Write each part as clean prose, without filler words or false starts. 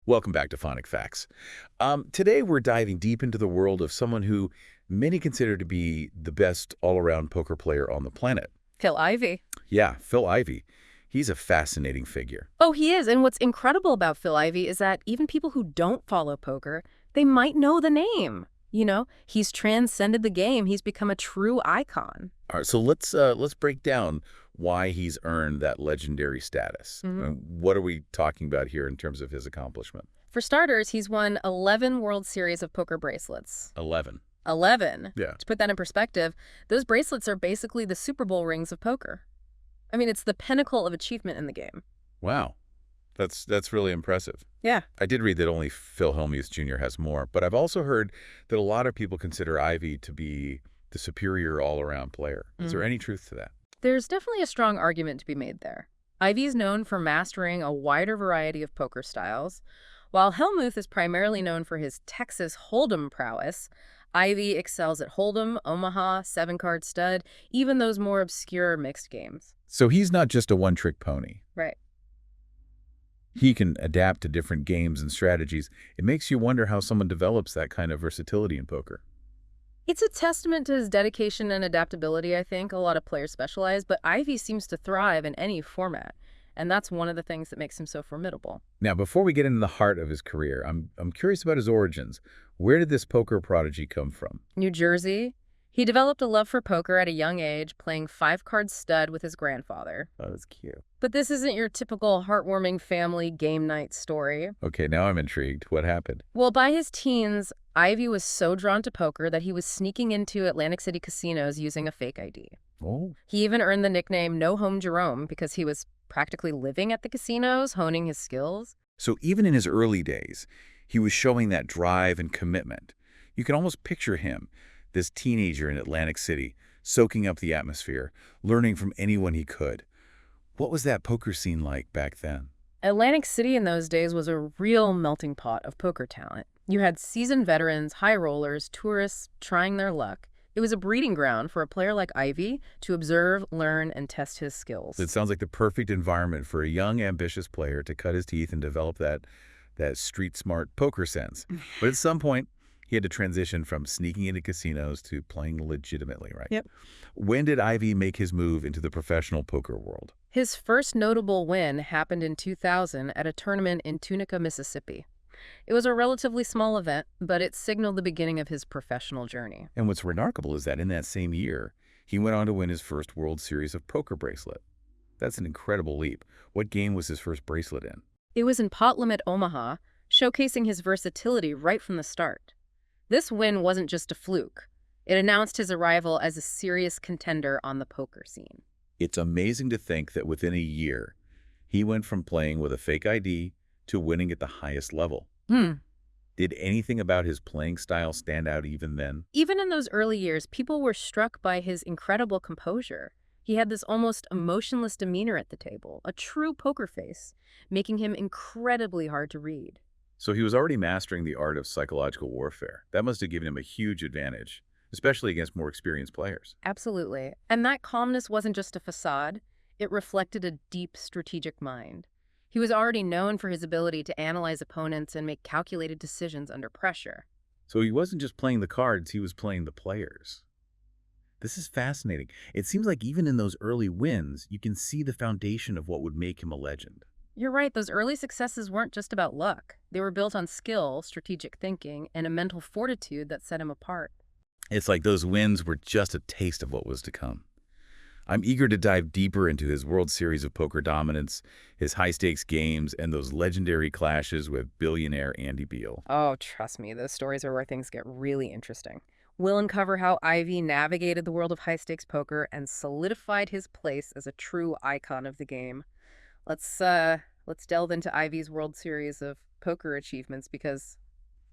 Welcome back to Phonic Facts. Today we're diving deep into the world of someone who many consider to be the best all-around poker player on the planet. Phil Ivey. Yeah, Phil Ivey. He's a fascinating figure. Oh, he is. And what's incredible about Phil Ivey is that even people who don't follow poker, they might know the name. He's transcended the game. He's become a true icon. All right, so let's break down why he's earned that legendary status. What are we talking about here in terms of his accomplishment? For starters, he's won 11 World Series of poker bracelets. 11. 11. Yeah. To put that in perspective, those bracelets are basically the Super Bowl rings of poker. I mean, it's the pinnacle of achievement in the game. Wow. That's really impressive. Yeah. I did read that only Phil Hellmuth Jr. has more, but I've also heard that a lot of people consider Ivey to be the superior all-around player. Is there any truth to that? There's definitely a strong argument to be made there. Ivey is known for mastering a wider variety of poker styles. While Hellmuth is primarily known for his Texas Hold'em prowess, Ivey excels at Hold'em, Omaha, seven-card stud, even those more obscure mixed games. So he's not just a one-trick pony. Right. He can adapt to different games and strategies. It makes you wonder how someone develops that kind of versatility in poker. It's a testament to his dedication and adaptability, I think. A lot of players specialize, but Ivey seems to thrive in any format. And that's one of the things that makes him so formidable. Now, before we get into the heart of his career, I'm curious about his origins. Where did this poker prodigy come from? New Jersey. He developed a love for poker at a young age, playing five-card stud with his grandfather. Oh, that's cute. But this isn't your typical heartwarming family game night story. Okay, now I'm intrigued. What happened? Well, by his teens, Ivey was so drawn to poker that he was sneaking into Atlantic City casinos using a fake ID. Oh. He even earned the nickname No Home Jerome because he was practically living at the casinos, honing his skills. So even in his early days, he was showing that drive and commitment. You can almost picture him, this teenager in Atlantic City, soaking up the atmosphere, learning from anyone he could. What was that poker scene like back then? Atlantic City in those days was a real melting pot of poker talent. You had seasoned veterans, high rollers, tourists trying their luck. It was a breeding ground for a player like Ivey to observe, learn, and test his skills. It sounds like the perfect environment for a young, ambitious player to cut his teeth and develop that street-smart poker sense. But at some point, he had to transition from sneaking into casinos to playing legitimately, right? Yep. When did Ivey make his move into the professional poker world? His first notable win happened in 2000 at a tournament in Tunica, Mississippi. It was a relatively small event, but it signaled the beginning of his professional journey. And what's remarkable is that in that same year, he went on to win his first World Series of Poker bracelet. That's an incredible leap. What game was his first bracelet in? It was in Pot Limit Omaha, showcasing his versatility right from the start. This win wasn't just a fluke. It announced his arrival as a serious contender on the poker scene. It's amazing to think that within a year, he went from playing with a fake ID to winning at the highest level. Did anything about his playing style stand out even then? Even in those early years, people were struck by his incredible composure. He had this almost emotionless demeanor at the table, a true poker face, making him incredibly hard to read. So he was already mastering the art of psychological warfare. That must have given him a huge advantage, especially against more experienced players. Absolutely. And that calmness wasn't just a facade. It reflected a deep strategic mind. He was already known for his ability to analyze opponents and make calculated decisions under pressure. So he wasn't just playing the cards, he was playing the players. This is fascinating. It seems like even in those early wins, you can see the foundation of what would make him a legend. You're right, those early successes weren't just about luck. They were built on skill, strategic thinking, and a mental fortitude that set him apart. It's like those wins were just a taste of what was to come. I'm eager to dive deeper into his World Series of Poker dominance, his high-stakes games, and those legendary clashes with billionaire Andy Beal. Oh, trust me, those stories are where things get really interesting. We'll uncover how Ivey navigated the world of high-stakes poker and solidified his place as a true icon of the game. Let's delve into Ivey's World Series of Poker achievements because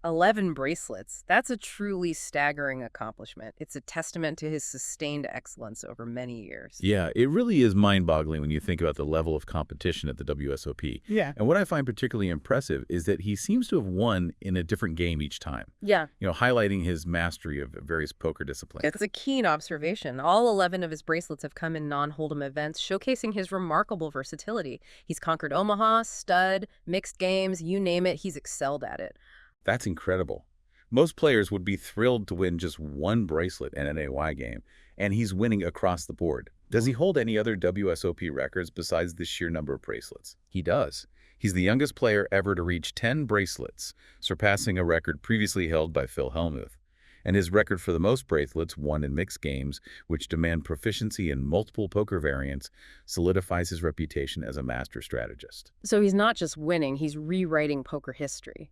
11 bracelets. That's a truly staggering accomplishment. It's a testament to his sustained excellence over many years. Yeah, it really is mind-boggling when you think about the level of competition at the WSOP. Yeah. And what I find particularly impressive is that he seems to have won in a different game each time, Yeah. highlighting his mastery of various poker disciplines. It's a keen observation. All 11 of his bracelets have come in non-hold'em events, showcasing his remarkable versatility. He's conquered Omaha, stud, mixed games, you name it, he's excelled at it. That's incredible. Most players would be thrilled to win just one bracelet in an AY game, and he's winning across the board. Does he hold any other WSOP records besides the sheer number of bracelets? He does. He's the youngest player ever to reach 10 bracelets, surpassing a record previously held by Phil Ivey. And his record for the most bracelets won in mixed games, which demand proficiency in multiple poker variants, solidifies his reputation as a master strategist. So he's not just winning, he's rewriting poker history.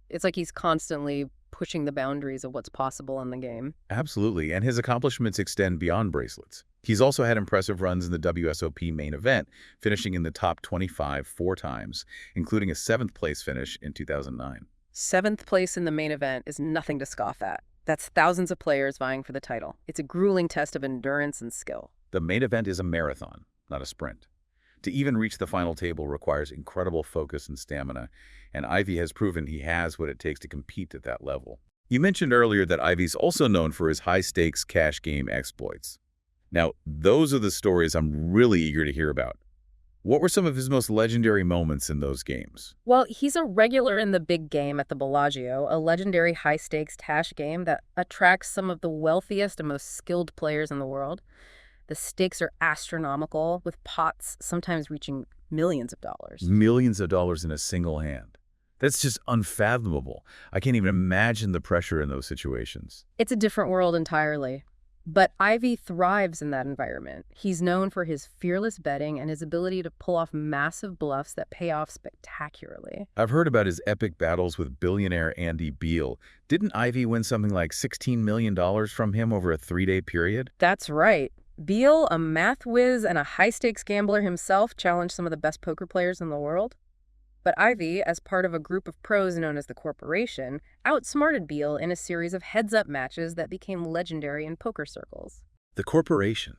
It's like he's constantly pushing the boundaries of what's possible in the game. Absolutely, and his accomplishments extend beyond bracelets. He's also had impressive runs in the WSOP main event, finishing in the top 25 4 times, including a 7th place finish in 2009. 7th place in the main event is nothing to scoff at. That's thousands of players vying for the title. It's a grueling test of endurance and skill. The main event is a marathon, not a sprint. To even reach the final table requires incredible focus and stamina, and Ivey has proven he has what it takes to compete at that level. You mentioned earlier that Ivey's also known for his high-stakes cash game exploits. Now, those are the stories I'm really eager to hear about. What were some of his most legendary moments in those games? Well, he's a regular in the big game at the Bellagio, a legendary high-stakes cash game that attracts some of the wealthiest and most skilled players in the world. The stakes are astronomical, with pots sometimes reaching millions of dollars. Millions of dollars in a single hand. That's just unfathomable. I can't even imagine the pressure in those situations. It's a different world entirely. But Ivey thrives in that environment. He's known for his fearless betting and his ability to pull off massive bluffs that pay off spectacularly. I've heard about his epic battles with billionaire Andy Beal. Didn't Ivey win something like $16 million from him over a 3-day period? That's right. Beal, a math whiz and a high-stakes gambler himself, challenged some of the best poker players in the world. But Ivey, as part of a group of pros known as the Corporation, outsmarted Beal in a series of heads-up matches that became legendary in poker circles. The Corporation.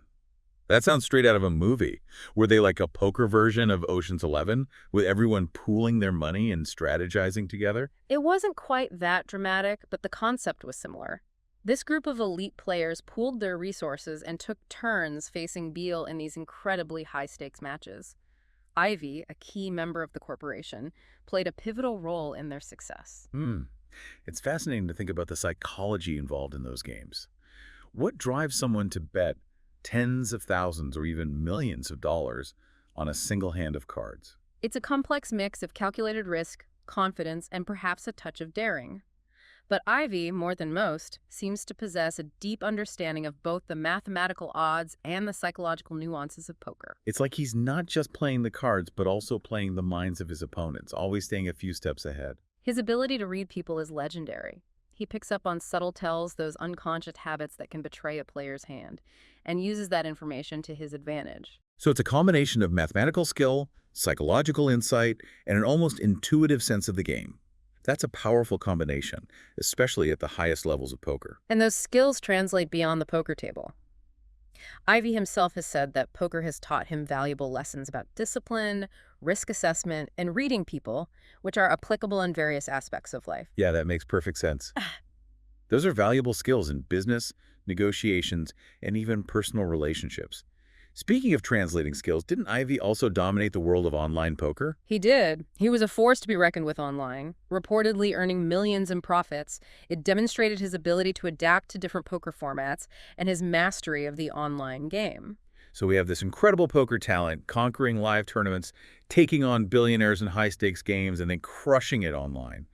That sounds straight out of a movie. Were they like a poker version of Ocean's 11, with everyone pooling their money and strategizing together? It wasn't quite that dramatic, but the concept was similar. This group of elite players pooled their resources and took turns facing Beal in these incredibly high-stakes matches. Ivey, a key member of the Corporation, played a pivotal role in their success. It's fascinating to think about the psychology involved in those games. What drives someone to bet tens of thousands or even millions of dollars on a single hand of cards? It's a complex mix of calculated risk, confidence, and perhaps a touch of daring. But Ivey, more than most, seems to possess a deep understanding of both the mathematical odds and the psychological nuances of poker. It's like he's not just playing the cards, but also playing the minds of his opponents, always staying a few steps ahead. His ability to read people is legendary. He picks up on subtle tells, those unconscious habits that can betray a player's hand, and uses that information to his advantage. So it's a combination of mathematical skill, psychological insight, and an almost intuitive sense of the game. That's a powerful combination, especially at the highest levels of poker. And those skills translate beyond the poker table. Ivey himself has said that poker has taught him valuable lessons about discipline, risk assessment, and reading people, which are applicable in various aspects of life. Yeah, that makes perfect sense. Those are valuable skills in business, negotiations, and even personal relationships. Speaking of translating skills, didn't Ivey also dominate the world of online poker? He did. He was a force to be reckoned with online, reportedly earning millions in profits. It demonstrated his ability to adapt to different poker formats and his mastery of the online game. So we have this incredible poker talent, conquering live tournaments, taking on billionaires in high-stakes games, and then crushing it online.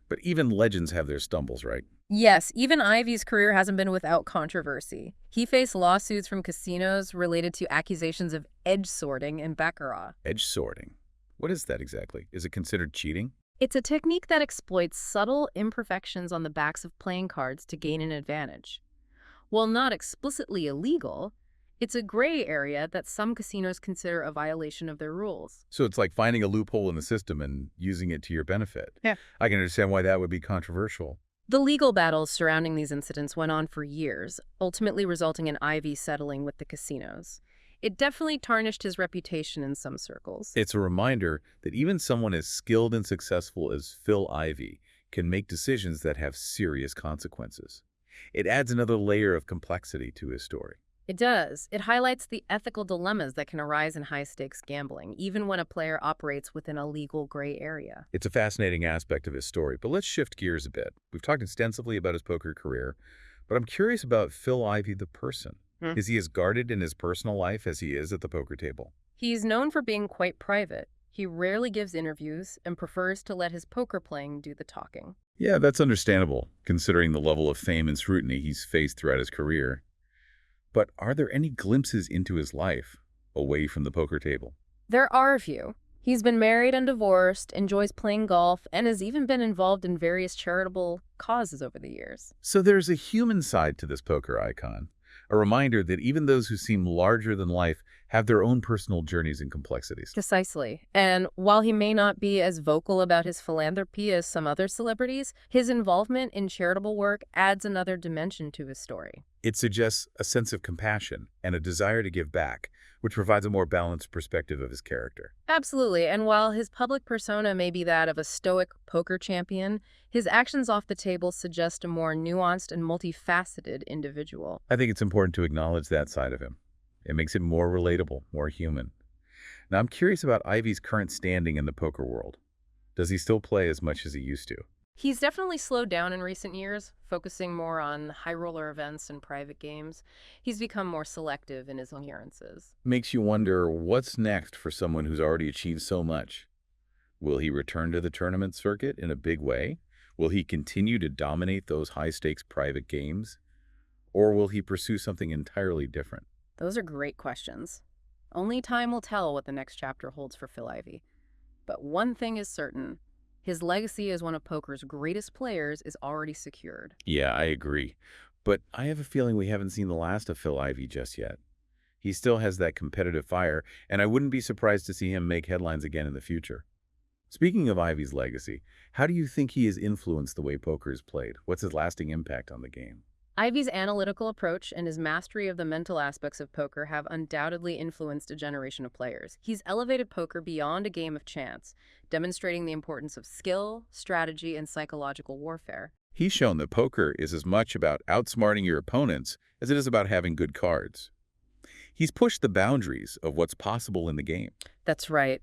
But even legends have their stumbles, right? Yes, even Ivey's career hasn't been without controversy. He faced lawsuits from casinos related to accusations of edge sorting in baccarat. Edge sorting. What is that exactly? Is it considered cheating? It's a technique that exploits subtle imperfections on the backs of playing cards to gain an advantage. While not explicitly illegal, It's a gray area that some casinos consider a violation of their rules. So it's like finding a loophole in the system and using it to your benefit. Yeah. I can understand why that would be controversial. The legal battles surrounding these incidents went on for years, ultimately resulting in Ivey settling with the casinos. It definitely tarnished his reputation in some circles. It's a reminder that even someone as skilled and successful as Phil Ivey can make decisions that have serious consequences. It adds another layer of complexity to his story. It does. It highlights the ethical dilemmas that can arise in high-stakes gambling, even when a player operates within a legal gray area. It's a fascinating aspect of his story, but let's shift gears a bit. We've talked extensively about his poker career, but I'm curious about Phil Ivey the person. Is he as guarded in his personal life as he is at the poker table? He's known for being quite private. He rarely gives interviews and prefers to let his poker playing do the talking. Yeah, that's understandable, considering the level of fame and scrutiny he's faced throughout his career. But are there any glimpses into his life away from the poker table? There are a few. He's been married and divorced, enjoys playing golf, and has even been involved in various charitable causes over the years. So there's a human side to this poker icon, a reminder that even those who seem larger than life have their own personal journeys and complexities. Precisely. And while he may not be as vocal about his philanthropy as some other celebrities, his involvement in charitable work adds another dimension to his story. It suggests a sense of compassion and a desire to give back, which provides a more balanced perspective of his character. Absolutely. And while his public persona may be that of a stoic poker champion, his actions off the table suggest a more nuanced and multifaceted individual. I think it's important to acknowledge that side of him. It makes him more relatable, more human. Now, I'm curious about Ivey's current standing in the poker world. Does he still play as much as he used to? He's definitely slowed down in recent years, focusing more on high-roller events and private games. He's become more selective in his appearances. Makes you wonder what's next for someone who's already achieved so much. Will he return to the tournament circuit in a big way? Will he continue to dominate those high-stakes private games? Or will he pursue something entirely different? Those are great questions. Only time will tell what the next chapter holds for Phil Ivey. But one thing is certain. His legacy as one of poker's greatest players is already secured. Yeah, I agree. But I have a feeling we haven't seen the last of Phil Ivey just yet. He still has that competitive fire, and I wouldn't be surprised to see him make headlines again in the future. Speaking of Ivey's legacy, how do you think he has influenced the way poker is played? What's his lasting impact on the game? Ivey's analytical approach and his mastery of the mental aspects of poker have undoubtedly influenced a generation of players. He's elevated poker beyond a game of chance, demonstrating the importance of skill, strategy, and psychological warfare. He's shown that poker is as much about outsmarting your opponents as it is about having good cards. He's pushed the boundaries of what's possible in the game. That's right.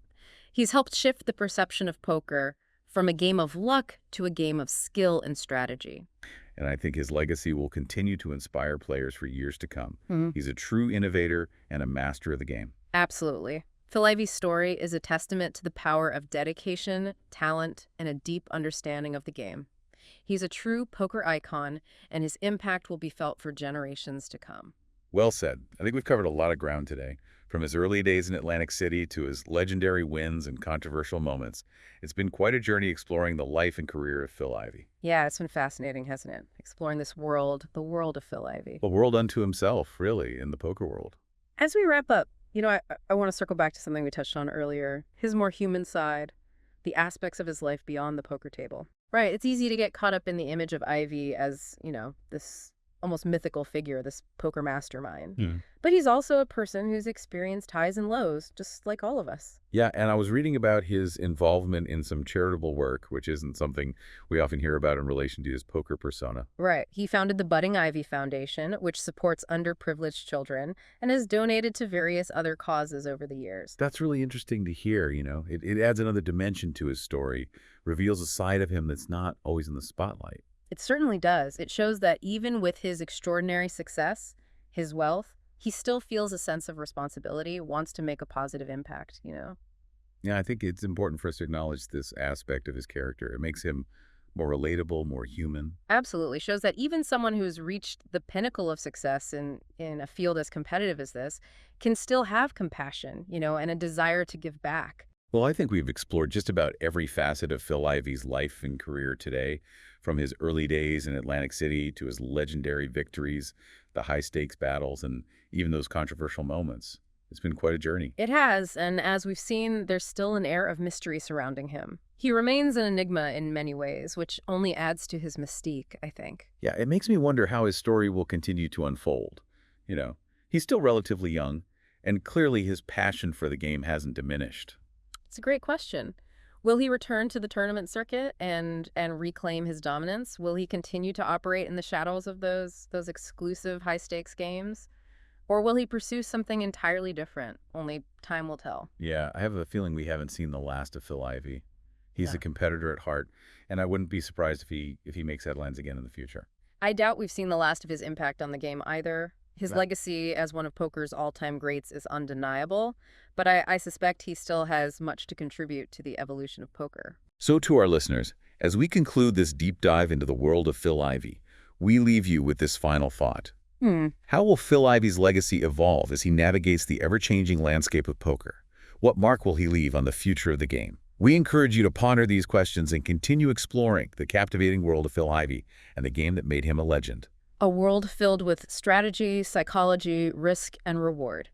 He's helped shift the perception of poker from a game of luck to a game of skill and strategy. And I think his legacy will continue to inspire players for years to come. Mhm. He's a true innovator and a master of the game. Absolutely. Phil Ivey's story is a testament to the power of dedication, talent, and a deep understanding of the game. He's a true poker icon, and his impact will be felt for generations to come. Well said. I think we've covered a lot of ground today. From his early days in Atlantic City to his legendary wins and controversial moments, it's been quite a journey exploring the life and career of Phil Ivey. Yeah, it's been fascinating, hasn't it? Exploring this world, the world of Phil Ivey. A world unto himself, really, in the poker world. As we wrap up, I want to circle back to something we touched on earlier, his more human side, the aspects of his life beyond the poker table. Right, it's easy to get caught up in the image of Ivey as, this almost mythical figure, this poker mastermind. But he's also a person who's experienced highs and lows, just like all of us. Yeah, and I was reading about his involvement in some charitable work, which isn't something we often hear about in relation to his poker persona. Right. He founded the Budding Ivy Foundation, which supports underprivileged children, and has donated to various other causes over the years. That's really interesting to hear, It adds another dimension to his story, reveals a side of him that's not always in the spotlight. It certainly does. It shows that even with his extraordinary success, his wealth, he still feels a sense of responsibility, wants to make a positive impact, Yeah, I think it's important for us to acknowledge this aspect of his character. It makes him more relatable, more human. Absolutely. Shows that even someone who's reached the pinnacle of success in a field as competitive as this can still have compassion, and a desire to give back. Well, I think we've explored just about every facet of Phil Ivey's life and career today, from his early days in Atlantic City to his legendary victories, the high-stakes battles, and even those controversial moments. It's been quite a journey. It has, and as we've seen, there's still an air of mystery surrounding him. He remains an enigma in many ways, which only adds to his mystique, I think. Yeah, it makes me wonder how his story will continue to unfold. He's still relatively young, and clearly his passion for the game hasn't diminished. It's a great question. Will he return to the tournament circuit and reclaim his dominance? Will he continue to operate in the shadows of those exclusive high-stakes games? Or will he pursue something entirely different? Only time will tell. Yeah, I have a feeling we haven't seen the last of Phil Ivey. He's Yeah. a competitor at heart, and I wouldn't be surprised if he makes headlines again in the future. I doubt we've seen the last of his impact on the game either. His Right. legacy as one of poker's all-time greats is undeniable, but I suspect he still has much to contribute to the evolution of poker. So to our listeners, as we conclude this deep dive into the world of Phil Ivey, we leave you with this final thought. How will Phil Ivey's legacy evolve as he navigates the ever-changing landscape of poker? What mark will he leave on the future of the game? We encourage you to ponder these questions and continue exploring the captivating world of Phil Ivey and the game that made him a legend. A world filled with strategy, psychology, risk, and reward.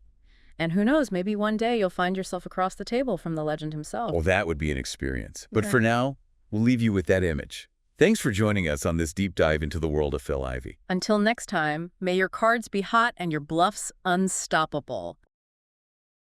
And who knows, maybe one day you'll find yourself across the table from the legend himself. Well, that would be an experience. But Yeah. for now, we'll leave you with that image. Thanks for joining us on this deep dive into the world of Phil Ivey. Until next time, may your cards be hot and your bluffs unstoppable.